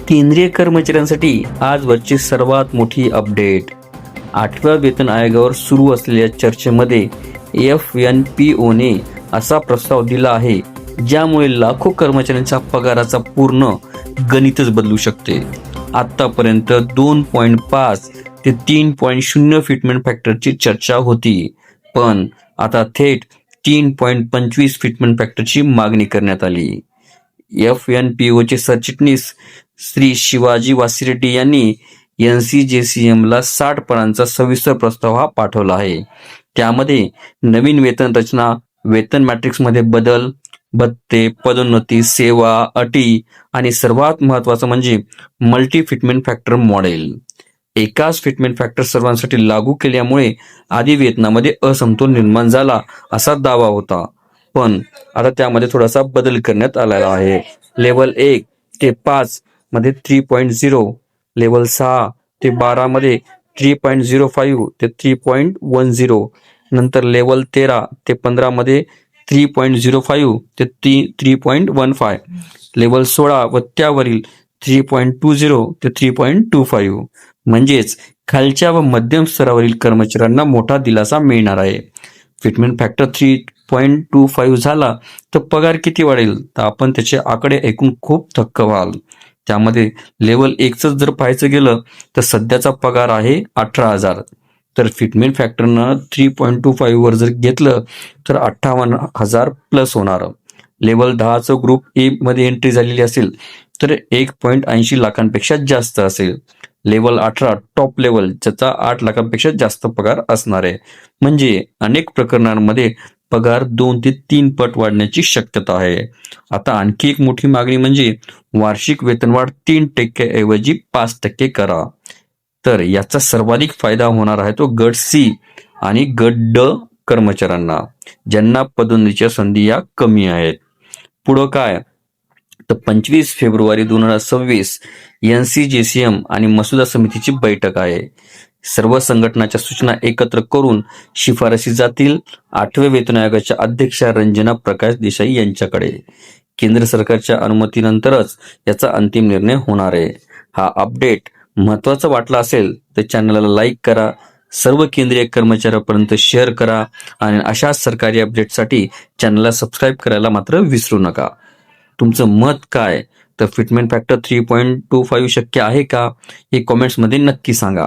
केंद्रीय कर्मचाऱ्यांसाठी आजवरची सर्वात मोठी अपडेट. 8व्या वेतन आयोगावर सुरू असलेल्या चर्चेमध्ये FNPOने असा प्रस्ताव दिला आहे ज्यामुळे लाखो कर्मचाऱ्यांच्या पगाराचा पूर्ण गणितच बदलू शकते. आतापर्यंत 2.5 ते 3.0 फिटमेंट फॅक्टरची चर्चा होती, पण आता थेट 3.25 फिटमेंट फॅक्टरची मागणी करण्यात आली. FNPOचे सरचिटणीस श्री शिवाजी वासिरेड्डी यांनी NCJCMला 60 पानांचा सविस्तर प्रस्ताव हा पाठवला आहे. त्यामध्ये नवीन वेतन रचना, वेतन मॅट्रिक्समध्ये बदल, भत्ते, पदोन्नती, सेवा, अटी आणि सर्वात महत्त्वाचं म्हणजे मल्टी फिटमेंट फॅक्टर मॉडेल. एकाच फिटमेंट फॅक्टर सर्वांसाठी लागू केल्यामुळे आधी वेतनामध्ये असमतोल निर्माण झाला असा दावा होता, पण आता त्यामध्ये थोडासा बदल करण्यात आलेला आहे. लेवल 1 ते 5 मध्ये 3.0, लेवल 6 ते 12 मध्ये 3.05 ते 3.10, नंतर लेवल 13 ते 15 मध्ये 3.05 ते 3.15, लेवल 16 व त्यावरील 3.20 ते 3.25. म्हणजेच खालच्या व मध्यम स्तरावरील कर्मचाऱ्यांना मोठा दिलासा मिळणार आहे. फिटमेंट फॅक्टर 3.25 झाला तर पगार किती वाढेल, तर आपण त्याचे आकडे ऐकून खूप थक्क व्हाल. त्यामध्ये लेवल 1च जर पाहायचं गेलं तर सध्याचा पगार आहे 18,000, तर फिटमेंट फॅक्टरनं 3.25 वर जर घेतलं तर 58,000 प्लस होणार. लेवल 10चं ग्रुप ए मध्ये एंट्री झालेली असेल तर 1.80 लाखांपेक्षा जास्त असेल. लेवल 18 टॉप लेवल, ज्याचा 8 लाखांपेक्षा जास्त पगार असणार आहे. म्हणजे अनेक प्रकरणांमध्ये पगार 2 ते 3 पट वाढण्याची शक्यता आहे. आता आणखी एक मोठी मागणी म्हणजे वार्षिक वेतनवाढ 3% ऐवजी 5% करा. तर याचा सर्वाधिक फायदा होणार आहे तो गट C आणि गट D कर्मचाऱ्यांना, ज्यांना पदोन्नतीच्या संधी या कमी आहेत. पुढं काय, तर 25 फेब्रुवारी 2026 NCJCM आणि मसुदा समितीची बैठक आहे. सर्व संघटनाच्या सूचना एकत्र करून शिफारसी जातील 8व्या वेतन आयोगाच्या अध्यक्षा रंजना प्रकाश देसाई यांच्याकडे. केंद्र सरकारच्या अनुमतीनंतरच याचा अंतिम निर्णय होणार आहे. हा अपडेट महत्त्वाचा वाटला असेल तर चॅनलला लाईक करा, सर्व केंद्रीय कर्मचाऱ्यांपर्यंत शेअर करा आणि अशाच सरकारी अपडेटसाठी चॅनलला सबस्क्राईब करायला मात्र विसरू नका. तुमचं मत काय, तर फिटमेंट फॅक्टर 3.25 शक्य आहे का, हे कॉमेंट्समध्ये नक्की सांगा.